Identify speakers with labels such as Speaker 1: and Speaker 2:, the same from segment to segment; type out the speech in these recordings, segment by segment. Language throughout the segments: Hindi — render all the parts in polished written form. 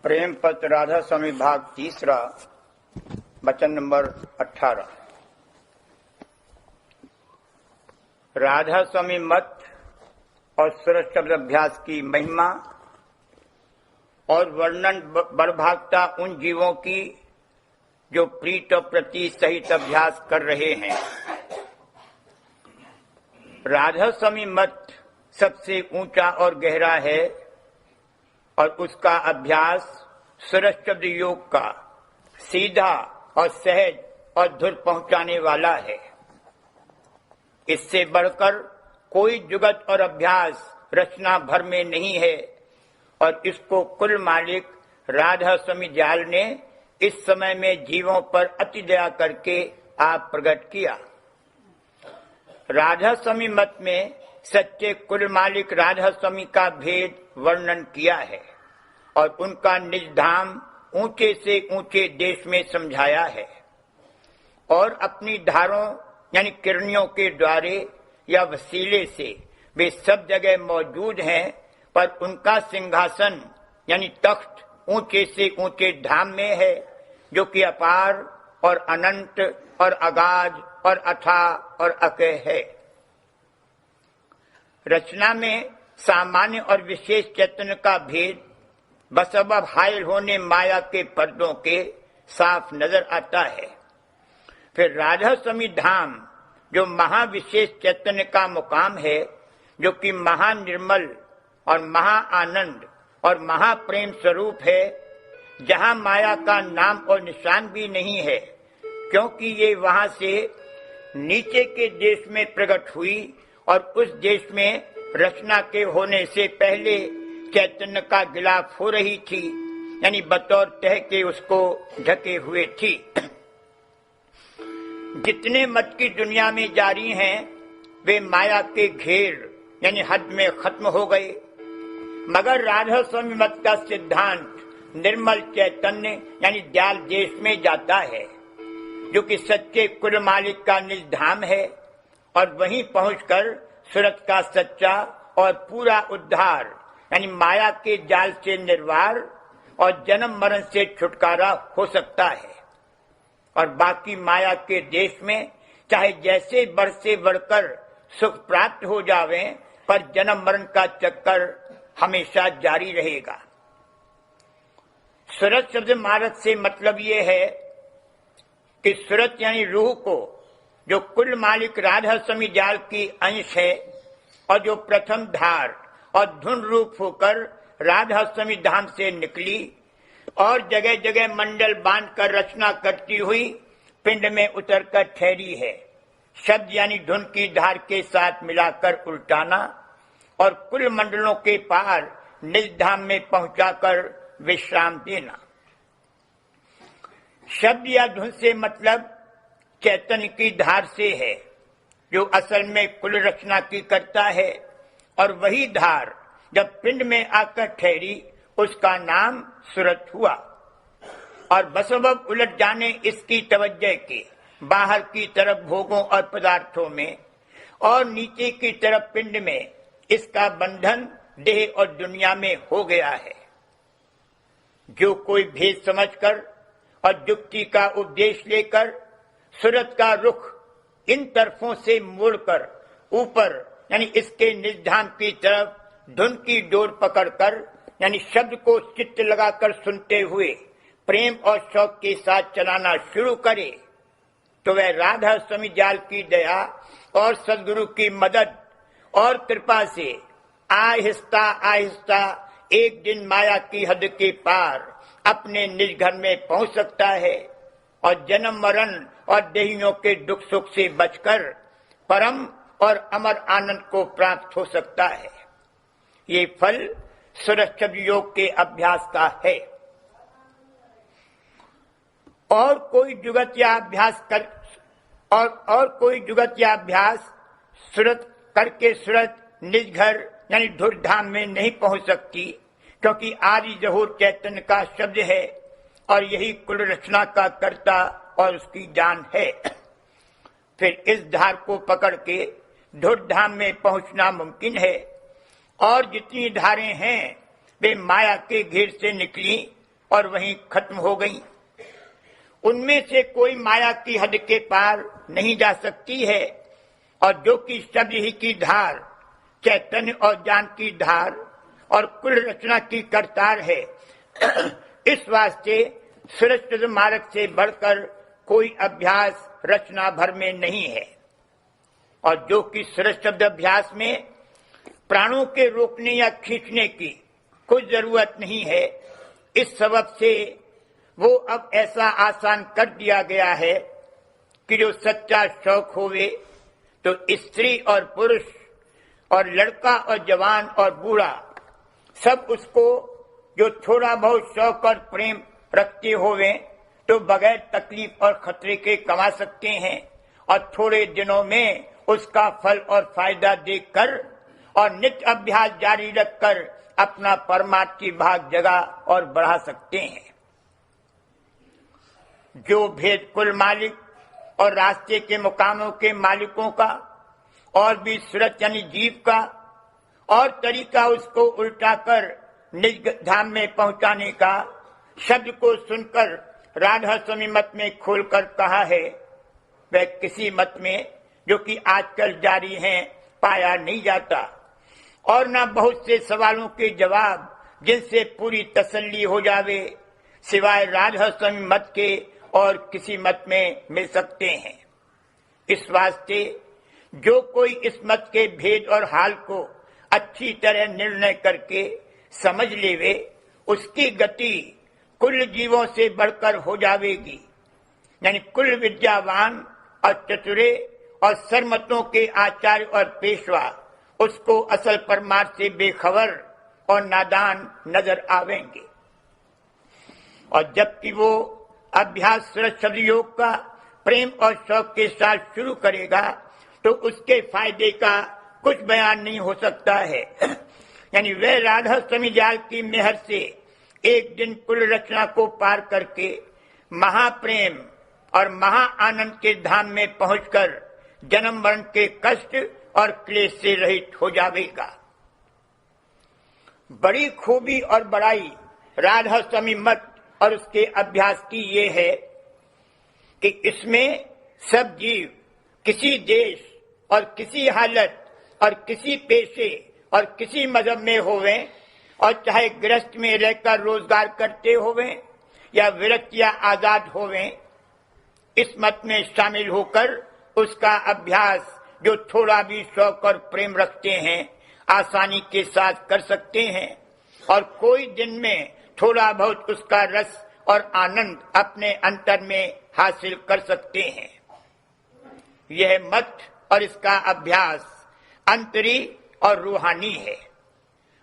Speaker 1: प्रेम पत्र राधा स्वामी भाग तीसरा, वचन नंबर 18। राधा स्वामी मत और सुरत शब्द अभ्यास की महिमा और वर्णन बड़भागता उन जीवों की जो प्रीत और प्रति सहित अभ्यास कर रहे हैं। राधा स्वामी मत सबसे ऊंचा और गहरा है और उसका अभ्यास सुरत शब्द योग का सीधा और सहज और धुर पहुंचाने वाला है। इससे बढ़कर कोई जुगत और अभ्यास रचना भर में नहीं है और इसको कुल मालिक राधा स्वामी जाल ने इस समय में जीवों पर अति दया करके आप प्रकट किया। राधा स्वामी मत में सच्चे कुल मालिक राधा स्वामी का भेद वर्णन किया है और उनका निज धाम ऊंचे से ऊंचे देश में समझाया है और अपनी धारों यानी किरणियों के द्वारे या वसीले से वे सब जगह मौजूद हैं, पर उनका सिंहासन यानी तख्त ऊंचे से ऊंचे धाम में है जो कि अपार और अनंत और अगाध और अथाह और अकह है। रचना में सामान्य और विशेष चैतन्य का भेद बसबब हायल होने माया के पर्दों के साफ नजर आता है। फिर राधा स्वामी धाम जो महाविशेष चैतन्य का मुकाम है, जो कि महानिर्मल और महा आनंद और महाप्रेम स्वरूप है, जहां माया का नाम और निशान भी नहीं है, क्योंकि ये वहां से नीचे के देश में प्रकट हुई और उस देश में रचना के होने से पहले चैतन्य का गिलाफ हो रही थी, यानी बतौर तह के उसको ढके हुए थी। जितने मत की दुनिया में जारी हैं, वे माया के घेर यानी हद में खत्म हो गए, मगर राधा स्वामी मत का सिद्धांत निर्मल चैतन्य यानी दयाल देश में जाता है, जो कि सच्चे कुल मालिक का निज धाम है और वहीं पहुंचकर सुरत का सच्चा और पूरा उद्धार यानी माया के जाल से निर्वार और जन्म मरण से छुटकारा हो सकता है। और बाकी माया के देश में चाहे जैसे बढ़ से बढ़कर सुख प्राप्त हो जावे, पर जन्म मरण का चक्कर हमेशा जारी रहेगा। सुरत शब्द मारत से मतलब ये है कि सुरत यानी रूह को, जो कुल मालिक राधा स्वामी जाल की अंश है और जो प्रथम धार और धुन रूप होकर राधा स्वामी धाम से निकली और जगह जगह मंडल बांधकर रचना करती हुई पिंड में उतरकर ठहरी है। शब्द यानी धुन की धार के साथ मिलाकर उल्टाना और कुल मंडलों के पार निज धाम में पहुंचाकर विश्राम देना। शब्द या धुन से मतलब चैतन्य की धार से है, जो असल में कुल रचना की करता है, और वही धार जब पिंड में आकर ठहरी उसका नाम सुरत हुआ। और बसबब उलट जाने इसकी तवज्जो के बाहर की तरफ भोगों और पदार्थों में और नीचे की तरफ पिंड में इसका बंधन देह और दुनिया में हो गया है। जो कोई भेद समझकर और युक्ति का उपदेश लेकर सुरत का रुख इन तरफों से मोड़कर ऊपर यानी इसके निधाम की तरफ धुन की डोर पकड़कर यानी शब्द को चित्त लगाकर सुनते हुए प्रेम और शौक के साथ चलाना शुरू करे, तो वह राधा स्वामी जाल की दया और सदगुरु की मदद और कृपा से आहिस्ता आहिस्ता एक दिन माया की हद के पार अपने निज घर में पहुंच सकता है और जन्म मरण और देहियों के दुख सुख से बचकर परम और अमर आनंद को प्राप्त हो सकता है। ये फल सुरत शब्द योग के अभ्यास का है। और कोई जुगत या अभ्यास सुरत करके सुरत निज घर यानी धुरधाम में नहीं पहुंच सकती, क्योंकि आदि जहूर चैतन्य का शब्द है और यही कुल रचना का कर्ता और उसकी जान है। फिर इस धार को पकड़ के धुरधाम में पहुंचना मुमकिन है और जितनी धारें हैं वे माया के घेर से निकली और वहीं खत्म हो गई। उनमें से कोई माया की हद के पार नहीं जा सकती है, और जो कि शब्द ही की धार, चैतन्य और ज्ञान की धार और कुल रचना की करतार है। इस वास्ते सुरक्षित मार्ग से बढ़कर कोई अभ्यास रचना भर में नहीं है, और जो कि सुरक्षित अभ्यास में प्राणों के रोकने या खींचने की कोई जरूरत नहीं है। इस सबब से वो अब ऐसा आसान कर दिया गया है कि जो सच्चा शौक होवे तो स्त्री और पुरुष और लड़का और जवान और बूढ़ा सब उसको जो थोड़ा बहुत शौक और प्रेम रखते होवे तो बगैर तकलीफ और खतरे के कमा सकते हैं, और थोड़े दिनों में उसका फल और फायदा देखकर और नित्य अभ्यास जारी रखकर अपना परमार्थ की भाग जगा और बढ़ा सकते हैं। जो भेद कुल मालिक और रास्ते के मुकामों के मालिकों का और भी सूरत यानी जीव का और तरीका उसको उल्टा कर निज धाम में पहुंचाने का शब्द को सुनकर राधा स्वामी मत में खोलकर कहा है, वह किसी मत में जो कि आजकल जारी हैं पाया नहीं जाता, और न बहुत से सवालों के जवाब जिनसे पूरी तसल्ली हो जावे सिवाय राधा स्वामी मत के और किसी मत में मिल सकते हैं। इस वास्ते जो कोई इस मत के भेद और हाल को अच्छी तरह निर्णय करके समझ लेवे, उसकी गति कुल जीवों से बढ़कर हो जावेगी। यानी कुल विद्यावान और चतुरे और सर्वमतों के आचार्य और पेशवा उसको असल परमार्थ से बेखबर और नादान नजर आवेंगे। और जबकि वो अभ्यास सुरक्षित योग का प्रेम और शौक के साथ शुरू करेगा तो उसके फायदे का कुछ बयान नहीं हो सकता है। यानी वह राधा स्वामी जाल की मेहर से एक दिन कुल रचना को पार करके महाप्रेम और महा आनंद के धाम में पहुंचकर जन्म मरण के कष्ट और क्लेश से रहित हो जाएगा। बड़ी खूबी और बड़ाई राधा स्वामी मत और उसके अभ्यास की ये है कि इसमें सब जीव किसी देश और किसी हालत और किसी पेशे और किसी मजहब में होवे, और चाहे गृहस्थ में रहकर रोजगार करते होवे या विरक्त या आजाद होवे, इस मत में शामिल होकर उसका अभ्यास जो थोड़ा भी शौक और प्रेम रखते हैं आसानी के साथ कर सकते हैं, और कोई दिन में थोड़ा बहुत उसका रस और आनंद अपने अंतर में हासिल कर सकते हैं। यह मत और इसका अभ्यास अंतरी और रूहानी है।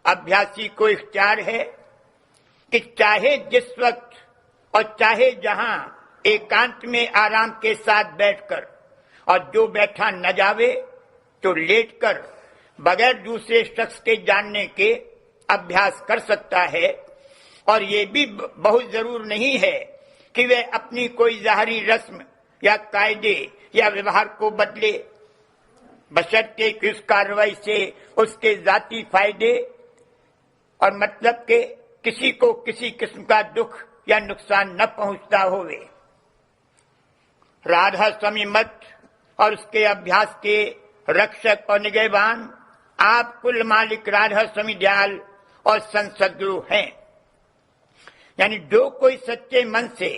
Speaker 1: अभ्यासी को इख्तियार है कि चाहे जिस वक्त और चाहे जहां एकांत में आराम के साथ बैठकर, और जो बैठा न जावे तो लेटकर बगैर दूसरे शख्स के जानने के अभ्यास कर सकता है। और ये भी बहुत जरूर नहीं है कि वह अपनी कोई ज़ाहरी रस्म या कायदे या व्यवहार को बदले, बशर्ते कि उस कार्रवाई से उसके जाती फायदे और मतलब के किसी को किसी किस्म का दुख या नुकसान न पहुंचता होवे। राधा स्वामी मत और उसके अभ्यास के रक्षक और निगहबान आप कुल मालिक राधा स्वामी दयाल और संत सद्गुरु हैं। यानी जो कोई सच्चे मन से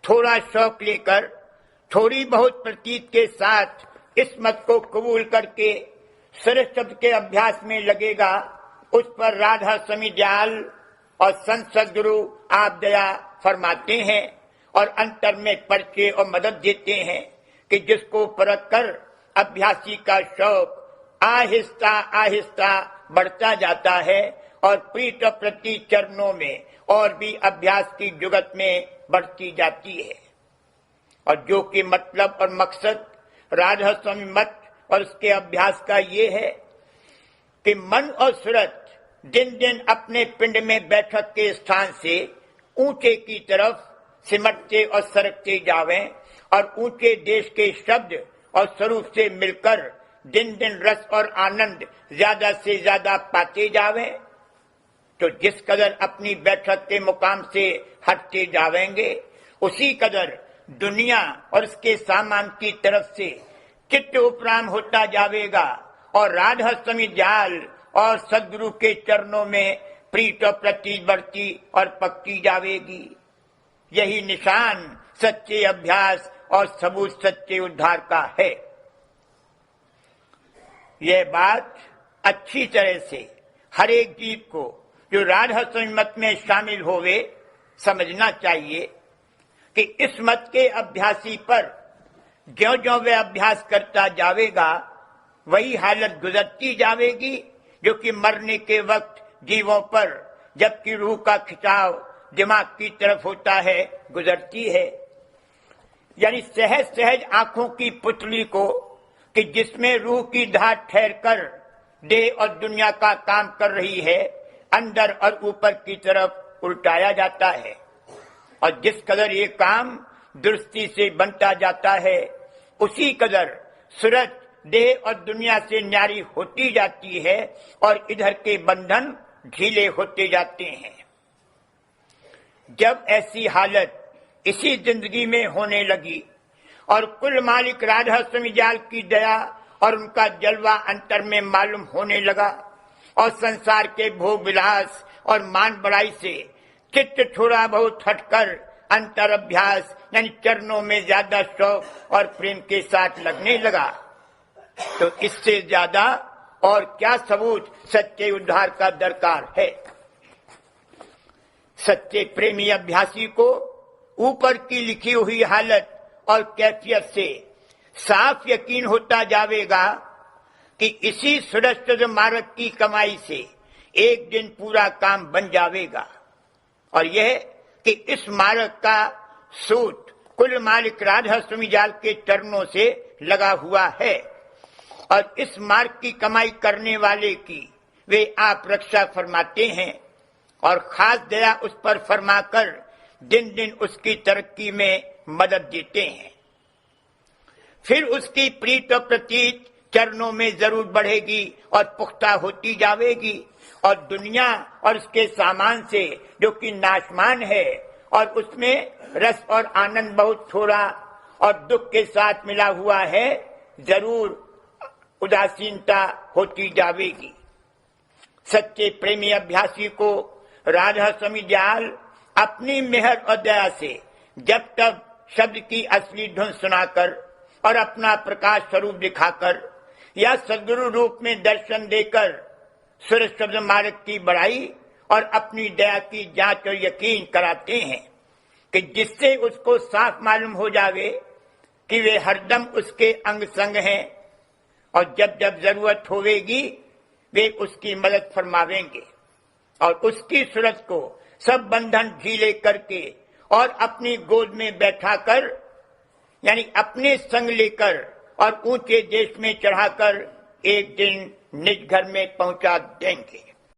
Speaker 1: थोड़ा शौक लेकर थोड़ी बहुत प्रतीत के साथ इस मत को कबूल करके सरस शब्द के अभ्यास में लगेगा, उस पर राधा स्वामी दयाल और संत सद्गुरु आप दया फरमाते हैं और अंतर में परिचय और मदद देते हैं कि जिसको परख कर अभ्यासी का शौक आहिस्ता आहिस्ता बढ़ता जाता है और प्रीत प्रति चरणों में और भी अभ्यास की जुगत में बढ़ती जाती है। और जो कि मतलब और मकसद राधा स्वामी मत और उसके अभ्यास का ये है कि मन और सूरत दिन दिन अपने पिंड में बैठक के स्थान से ऊंचे की तरफ सिमटते और सरकते जावें और ऊंचे देश के शब्द और स्वरूप से मिलकर दिन दिन रस और आनंद ज्यादा से ज्यादा पाते जावें। तो जिस कदर अपनी बैठक के मुकाम से हटते जावेंगे, उसी कदर दुनिया और उसके सामान की तरफ से चित्त उपराम होता जावेगा और राधा समित जाल और सदगुरु के चरणों में प्रीत और प्रतीत बढ़ती और पकती जावेगी। यही निशान सच्चे अभ्यास और सबूत सच्चे उद्धार का है। यह बात अच्छी तरह से हर एक जीव को जो राधा स्वामी मत में शामिल होवे समझना चाहिए कि इस मत के अभ्यासी पर ज्यों ज्यों वे अभ्यास करता जावेगा वही हालत गुजरती जावेगी जो कि मरने के वक्त जीवों पर, जबकि रूह का खिंचाव दिमाग की तरफ होता है, गुजरती है। यानी सहज सहज आंखों की पुतली को कि जिसमें रूह की धार ठहर कर देह और दुनिया का काम कर रही है, अंदर और ऊपर की तरफ उल्टाया जाता है और जिस कदर ये काम दुरुस्ती से बनता जाता है उसी कदर सूरज देह और दुनिया से न्यारी होती जाती है और इधर के बंधन ढीले होते जाते हैं। जब ऐसी हालत इसी जिंदगी में होने लगी और कुल मालिक राधा स्वामी जाल की दया और उनका जलवा अंतर में मालूम होने लगा और संसार के भोग विलास और मान बड़ाई से चित्त थोड़ा बहुत हटकर अंतर अभ्यास यानी चरणों में ज्यादा शौक और प्रेम के साथ लगने लगा, तो इससे ज्यादा और क्या सबूत सच्चे उद्धार का दरकार है। सच्चे प्रेमी अभ्यासी को ऊपर की लिखी हुई हालत और कैफियत से साफ यकीन होता जावेगा कि इसी सुरक्षित मार्ग की कमाई से एक दिन पूरा काम बन जावेगा और यह कि इस मार्ग का सूत कुल मालिक राधा स्वामी जाल के चरणों से लगा हुआ है और इस मार्ग की कमाई करने वाले की वे आप रक्षा फरमाते हैं और खास दया उस पर फरमाकर दिन दिन उसकी तरक्की में मदद देते हैं। फिर उसकी प्रीत और प्रतीत चरणों में जरूर बढ़ेगी और पुख्ता होती जावेगी और दुनिया और उसके सामान से जो कि नाशमान है और उसमें रस और आनंद बहुत थोड़ा और दुख के साथ मिला हुआ है, जरूर उदासीनता होती जावेगी। सच्चे प्रेमी अभ्यासी को राधा स्वामी जाल अपनी मेहर और दया से जब तक शब्द की असली धुन सुनाकर और अपना प्रकाश स्वरूप दिखाकर या सद्गुरु रूप में दर्शन देकर सूर्य शब्द मार्ग की बढ़ाई और अपनी दया की जांच और यकीन कराते हैं कि जिससे उसको साफ मालूम हो जावे कि वे हरदम उसके अंग संग हैं और जब जब जरूरत होवेगी वे उसकी मदद फरमावेंगे और उसकी सूरत को सब बंधन ढीले करके और अपनी गोद में बैठाकर यानी अपने संग लेकर और ऊंचे देश में चढ़ाकर एक दिन निज घर में पहुंचा देंगे।